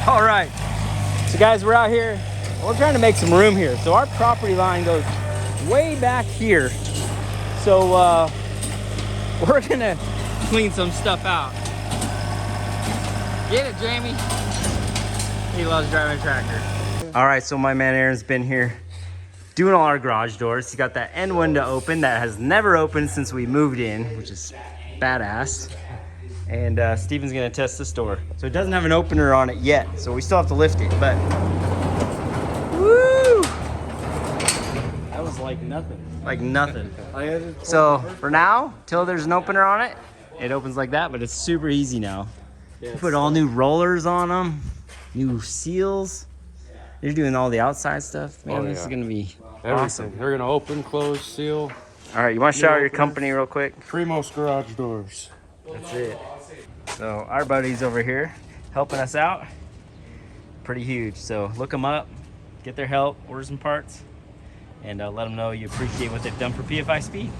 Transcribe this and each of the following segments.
All right, so guys, we're out here. We're trying to make some room here. So our property line goes way back here. So we're gonna clean some stuff out. Get it, Jamie. He loves driving a tractor. All right, so my man Aaron's been here doing all our garage doors. He's got that end window open that has never opened since we moved in, which is badass. And Steven's gonna test this door. So it doesn't have an opener on it yet, so we still have to lift it, but woo! That was like nothing. Like nothing. So for now, till there's an opener on it, it opens like that, but it's super easy now. Yes. Put all new rollers on them, new seals. They're doing all the outside stuff. Man, this is gonna be awesome. They're gonna open, close, seal. All right, you wanna shout out your company real quick? Primos Garage Doors. That's it. So our buddy's over here helping us out. Pretty huge. So look them up, get their help, order some parts, and let them know you appreciate what they've done for PFI Speed.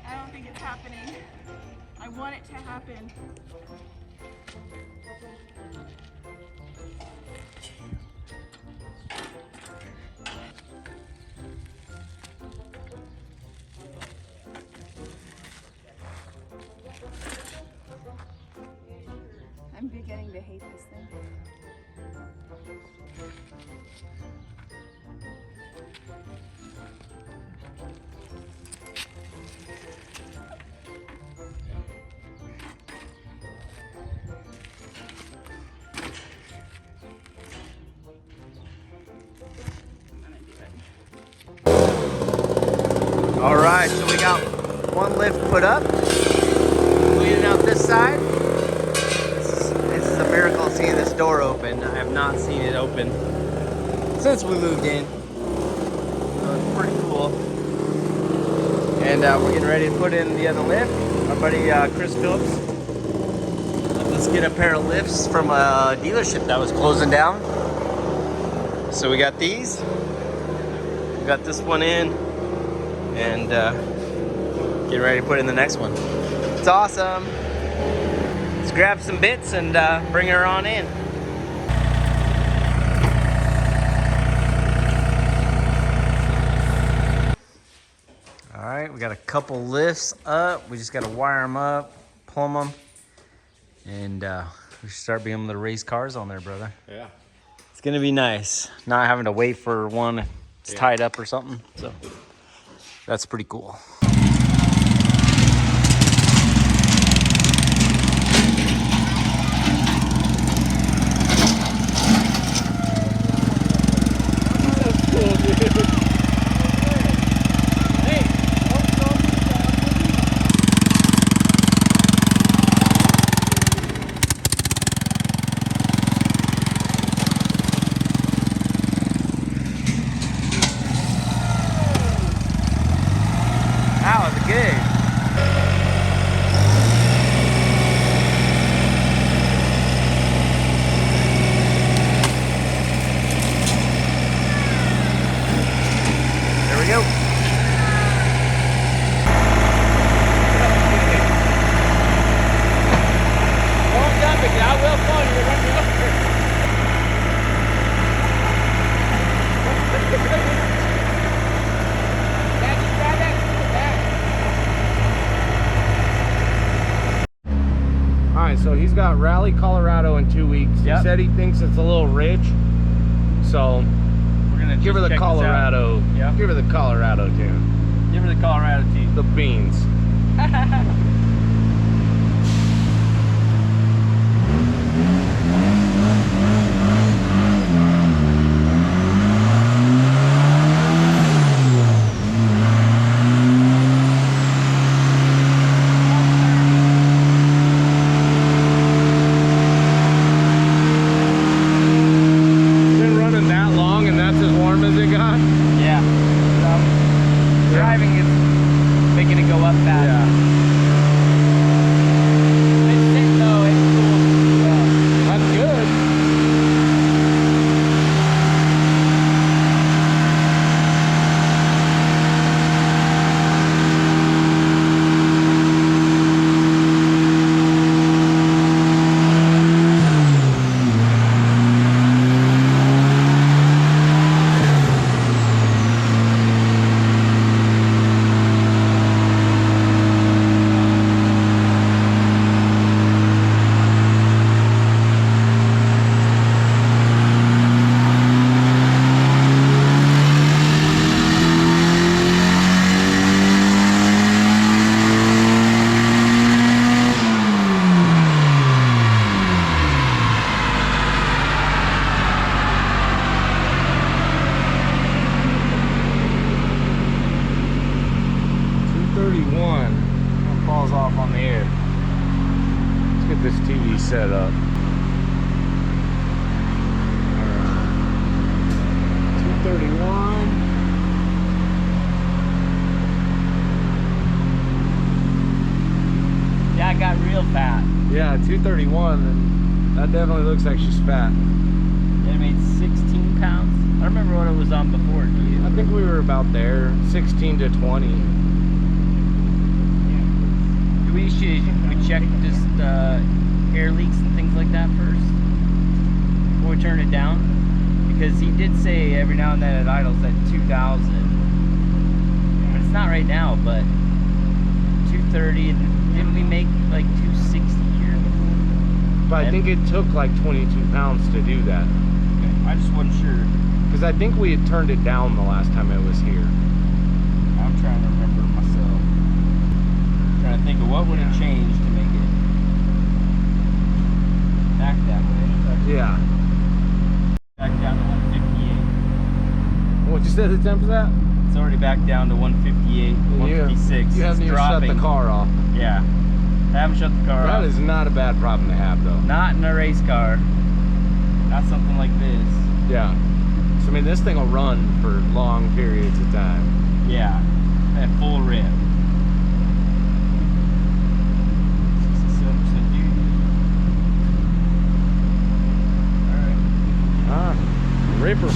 I don't think it's happening. I want it to happen. I'm beginning to hate this thing. All right, so we got one lift put up. Cleaning out this side. This is a miracle seeing this door open. I have not seen it open since we moved in. So it's pretty cool. And we're getting ready to put in the other lift. Our buddy Chris Phillips. Let's get a pair of lifts from a dealership that was closing down. So we got these. We got this one in. And get ready to put in the next one. It's awesome. Let's grab some bits and bring her on in. All right, we got a couple lifts up. We just got to wire them up, plumb them, and we should start being able to race cars on there, brother. Yeah. It's gonna be nice, not having to wait for one. It's tied up or something. So. That's pretty cool. That's cool, dude. So he's got Rally Colorado in 2 weeks. Yep. He said he thinks it's a little ridge. So we're gonna give her the Colorado. Yep. Give her the Colorado tune. Give her the Colorado tune. The beans. Driving is making it go up fast. Yeah. set up. Alright. 231. Yeah, I got real fat. Yeah, 231, and that definitely looks like she's fat. It made 16 pounds. I don't remember what it was on before. Do you? I think we were about there, 16 to 20. We check just air leaks and things like that first before we turn it down, because he did say every now and then it idles at 2,000, but it's not right now. But 230, and didn't we make like 260 here before? But I think it took like 22 pounds to do that. Okay. I just wasn't sure, because I think we had turned it down the last time it was here. I'm trying to remember myself. Trying to think of what would have changed to make it back that way. Yeah. Back down to 158. What'd you say the temp is at? It's already back down to 158, 156. You haven't even shut the car off. Yeah. I haven't shut the car off. That is not a bad problem to have, though. Not in a race car. Not something like this. Yeah. So, I mean, this thing will run for long periods of time. Yeah. At full rip. 67% duty. Alright. Ah, ripper.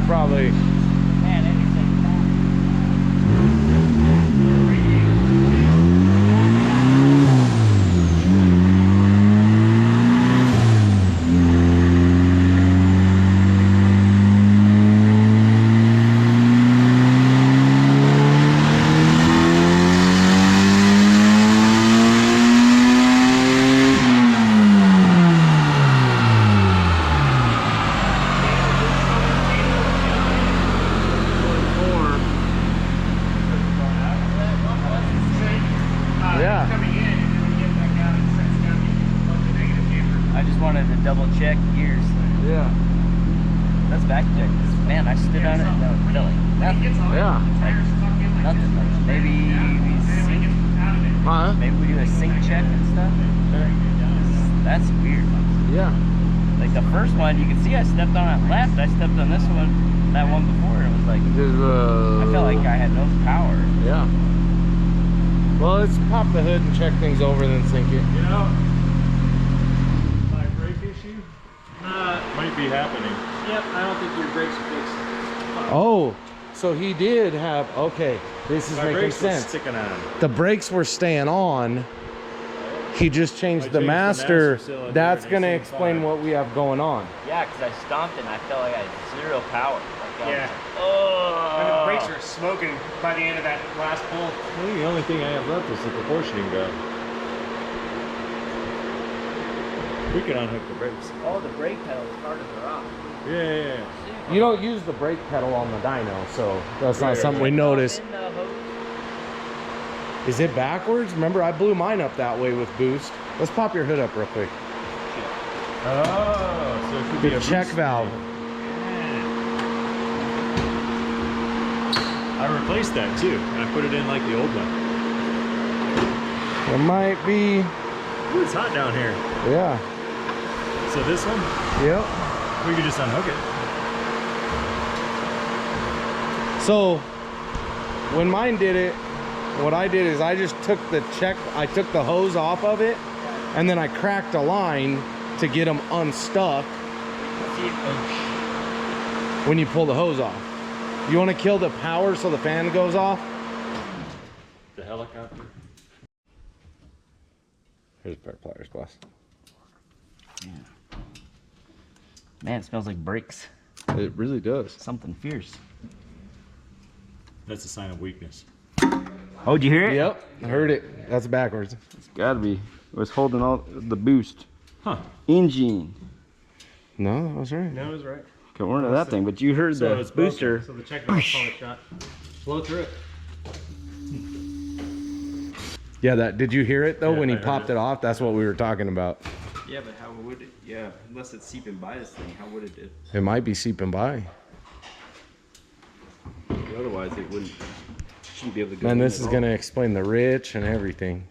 Probably. Man, anything fast. Double check gears. Yeah. That's back check. Man, I stood on it. No, really. Nothing. Yeah. Like, nothing much. Maybe we sync. Huh? Maybe we do a sync check and stuff. That's weird. Yeah. Like the first one, you can see I stepped on it left. I stepped on this one, that one before, and it was like, I felt like I had no power. Yeah. Well, let's pop the hood and check things over, then sync it. Yeah. Might be happening. Yep, I don't think your brakes are fixed. Oh, so he did have, okay, this is making sense. Sticking on. The brakes were staying on. He just changed the master. That's going to explain what we have going on. Yeah, because I stomped and I felt like I had zero power. Like, Yeah. Oh. And the brakes are smoking by the end of that last pull. I think the only thing I have left is the proportioning gun. We can unhook the brakes. Oh, the brake pedal is harder to rock. Yeah. You don't use the brake pedal on the dyno, so that's not something we notice. Is it backwards? Remember, I blew mine up that way with boost. Let's pop your hood up real quick. Oh, so it could be The a check boost valve. I replaced that too, and I put it in like the old one. It might be. Ooh, it's hot down here. Yeah. So this one, Yep. we could just unhook it. So when mine did it, what I did is I just took the hose off of it and then I cracked a line to get them unstuck when you pull the hose off. You want to kill the power so the fan goes off? The helicopter. Here's a pair of pliers, boss. Yeah. Man, it smells like brakes. It really does. Something fierce. That's a sign of weakness. Oh, did you hear it? Yep, I heard it. That's backwards. It's gotta be. It was holding all the boost. Huh. Engine. No, that was right. No, it was right. Couldn't order that thing, but you heard So the it's booster. broken. So the check valve probably shot. Blow through it. Yeah, that. Did you hear it though Yeah, when he I heard popped it. it off? That's what we were talking about. Yeah, but how would it? Yeah, unless it's seeping by this thing, how would it? It might be seeping by. Otherwise, it wouldn't. Shouldn't be able to go. Man, in this at is all. gonna explain the rich and everything.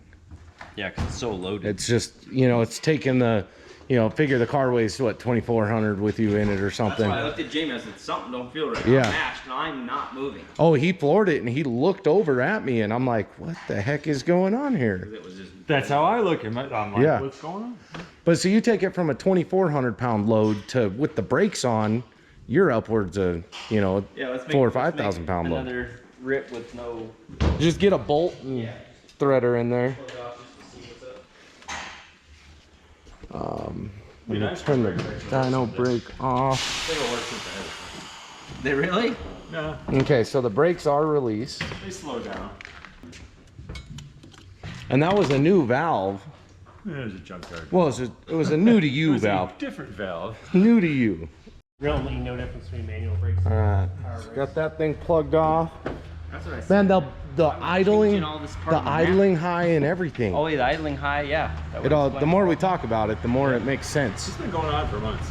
Yeah, because it's so loaded. It's just, you know, it's taking the, you know, figure the car weighs what, 2,400 with you in it or That's something. why I looked at Jamie. I said, "Something don't feel right." Yeah. I'm mashed, and I'm not moving. Oh, he floored it and he looked over at me and I'm like, what the heck is going on here? It was just. That's how I look at it. I'm like, Yeah. what's going on? But so you take it from a 2,400 pound load to, with the brakes on, you're upwards of, you know, Yeah, let's make 4,000 or let's 5,000 make pound load. Another rip with no. Just get a bolt and thread her in there. Close it off just to see what's up. I'm gonna turn the dyno brake off. They don't work with the They really? head. No, Okay, so the brakes are released. they slow down. And that was a new valve. There's a junkyard. Well, it was a new to It you was a valve. different valve. New to you. Really no difference between manual brakes. All right, got that thing plugged off. That's what I said. Man, the idling, changing all this part the of the map. idling high and everything. Oh, yeah, the idling high. Yeah. that would It all. explain The more we talk about it, the more it makes sense. It's been going on for months.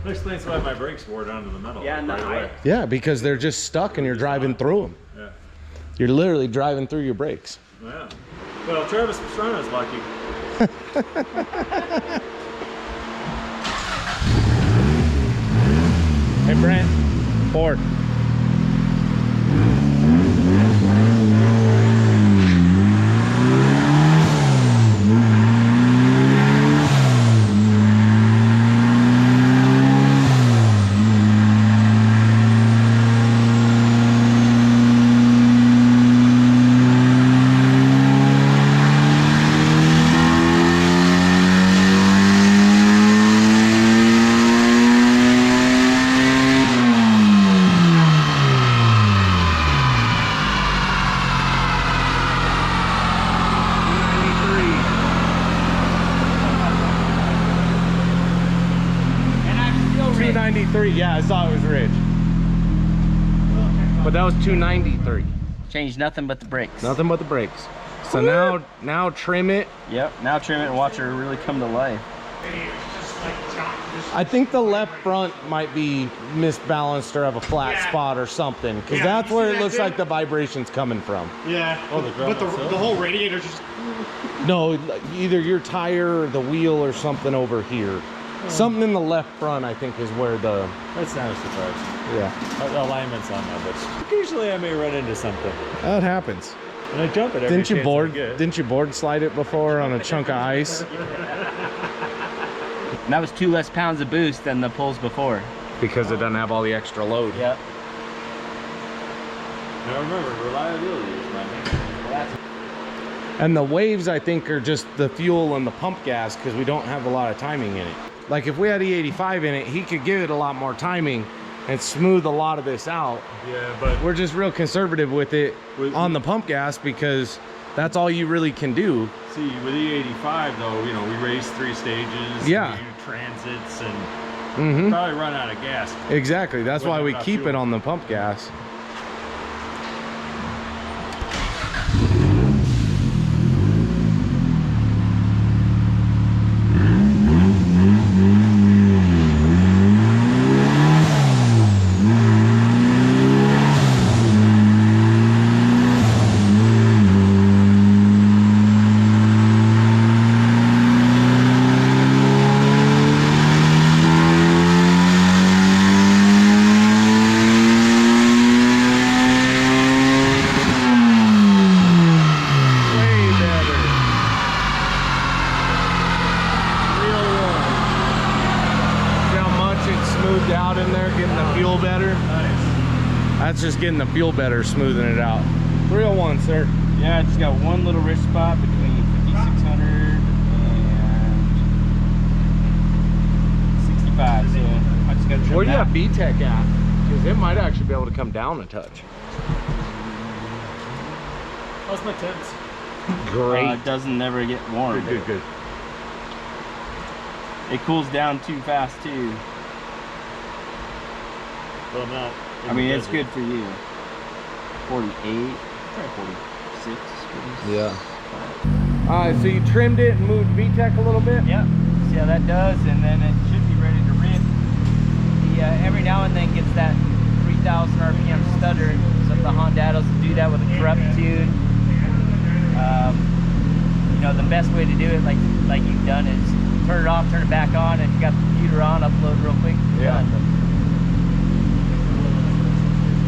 That explains why my brakes wore down to the metal. Yeah, and right the away. height. Yeah, because they're just stuck and you're driving through them. Yeah. You're literally driving through your brakes. Yeah. Well, Travis Pastrana's lucky. Hey, Brent, Ford. And I'm still rich. 293. Yeah, I saw it was rich. But that was 293. Changed nothing but the brakes. Nothing but the brakes. So now trim it. Yep. Now trim it and watch her really come to life. I think the left front might be misbalanced or have a flat spot or something, because Yeah, that's you where see it that looks too? like the vibration's coming from. Yeah. Oh, the but the whole radiator just. No, either your tire or the wheel or something over here. Something in the left front, I think, is where the That's not a surprise. yeah. Alignment's on that, but occasionally I may run into something. That happens. And I jump it every Didn't you chance I board? get. Didn't you board slide it before on a chunk of ice? And that was 2 less pounds of boost than the pulls before. Because it doesn't have all the extra load. Yep. Now remember, reliability is my main. And the waves, I think, are just the fuel and the pump gas, because we don't have a lot of timing in it. Like if we had E85 in it, he could give it a lot more timing and smooth a lot of this out. Yeah, but We're just real conservative with it on the pump gas, because that's all you really can do. see, with E85 though, you know, we race 3 stages. Yeah. We do transits and Mm-hmm. probably run out of gas. Exactly. That's why we Without keep it fuel. on the pump gas. smoothed out in there, getting the fuel better. Nice. That's just getting the fuel better, smoothing it out. 301, sir. Yeah, I just got one little wrist spot between 5600 and 65. So I just got to trim Where do you that. have VTEC at? Because it might actually be able to come down a touch. How's my temps? Great. It doesn't never get warm. Good. It cools down too fast too. Well, I'm not. I mean, it's good for you. 48, probably 46. Yeah. Alright, so you trimmed it and moved VTEC a little bit? Yep. See how that does, and then it should be ready to rip. Every now and then gets that 3,000 RPM stutter. So the Hondados will do that with a corrupt tune. You know, the best way to do it, like you've done, is turn it off, turn it back on, and if you got the computer on, upload real quick. Yeah. Done.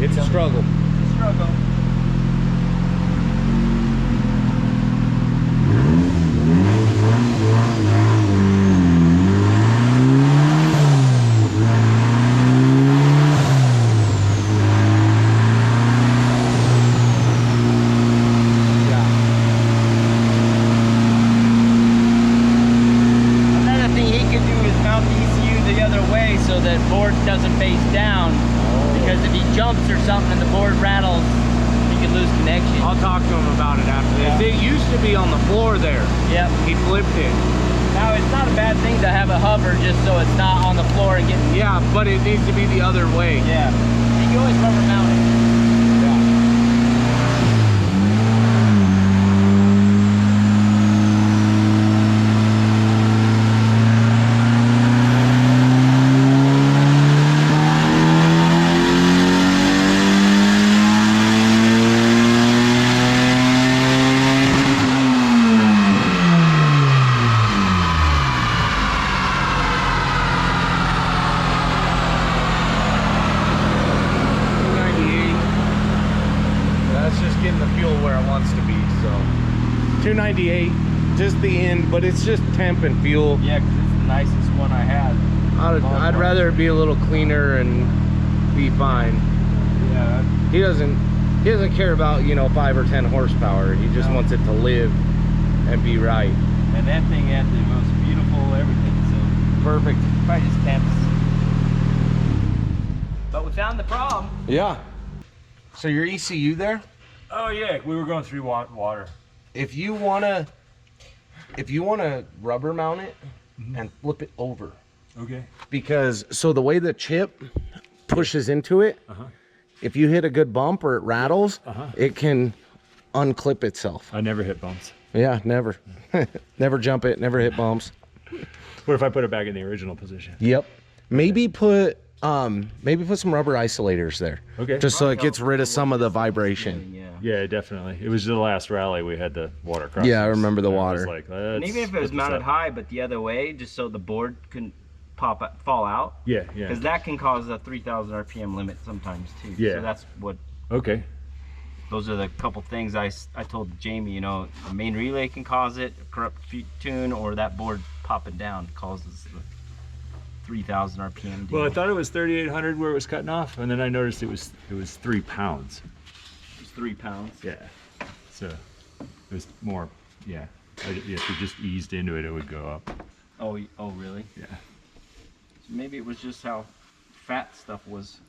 It's a struggle. It's a struggle. Doesn't face down, because if he jumps or something and the board rattles, he could lose connection. I'll talk to him about it after this. It used to be on the floor there. Yep. He flipped it. Now it's not a bad thing to have a hover just so it's not on the floor and getting. Yeah, but it needs to be the other way. Yeah. You can always rubber mount it. Just the end, but it's just temp and fuel. Yeah, because it's the nicest one I had. I'd rather it be a little cleaner and be fine. Yeah. He doesn't care about, you know, 5 or 10 horsepower. He just wants it to live and be right. And that thing had the most beautiful everything. So perfect. Probably just temps. But we found the problem. Yeah. So your ECU there? Oh yeah, we were going through water. If you wanna rubber mount it and flip it over. Okay. Because so the way the chip pushes into it, if you hit a good bump or it rattles, it can unclip itself. I never hit bumps. Yeah, never. Never jump it, never hit bumps. What if I put it back in the original position? Yep. Maybe put some rubber isolators there. Okay. Just so it gets rid of some of the vibration. Yeah, definitely. It was the last rally we had the water crossings. Yeah, I remember the water. Like, and even if it was mounted high, but the other way, just so the board couldn't fall out. Yeah. Because that can cause a 3,000 RPM limit sometimes too. Yeah. So that's what. Okay. Those are the couple things I told Jamie. You know, the main relay can cause it, a corrupt tune, or that board popping down causes the 3,000 RPM deal. Well, I thought it was 3,800 where it was cutting off, and then I noticed it was 3 pounds. It was 3 pounds. Yeah. So it was more. Yeah. If you just eased into it, it would go up. Oh, really? Yeah. So maybe it was just how fat stuff was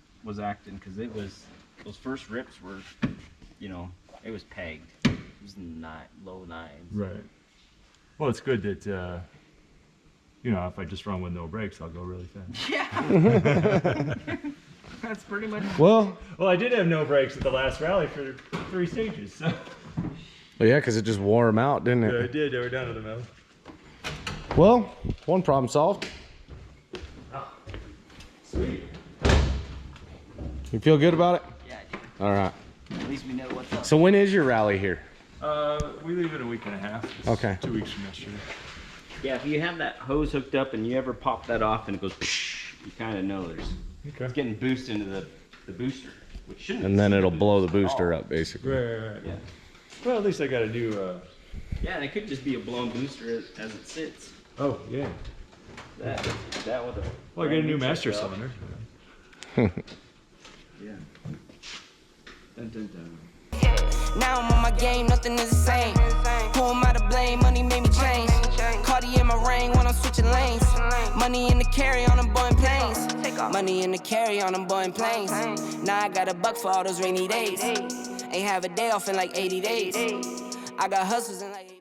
acting, because it was, those first rips were, you know, it was pegged. It was low nines. Right. Well, it's good that you know, if I just run with no brakes, I'll go really fast. Yeah. That's pretty much. Well, I did have no brakes at the last rally for 3 stages. So. yeah, because it just wore them out, didn't it? Yeah, it did. They were down to the metal. Well, one problem solved. Oh, sweet. You feel good about it? Yeah, I do. All right. At least we know what's up. So when is your rally here? We leave it a week and a half. It's Okay. 2 weeks from yesterday. Yeah, if you have that hose hooked up and you ever pop that off and it goes, psh, you kind of know it's getting boosted into the booster, which shouldn't. And then it'll blow the booster up, basically. Right. Yeah. Well, at least I got a new. Yeah, and it could just be a blown booster as it sits. Oh yeah. That with a. Well, I got a new master cylinder. Yeah. Dun, dun, dun. Now I'm on my game, nothing is the same. Who am I to blame? Money made me change. Cardi in my ring when I'm switching lanes. Money in the carry on them Boeing planes. Money in the carry on them Boeing planes. Now I got $1 for all those rainy days. Ain't have a day off in like 80 days. I got hustles in like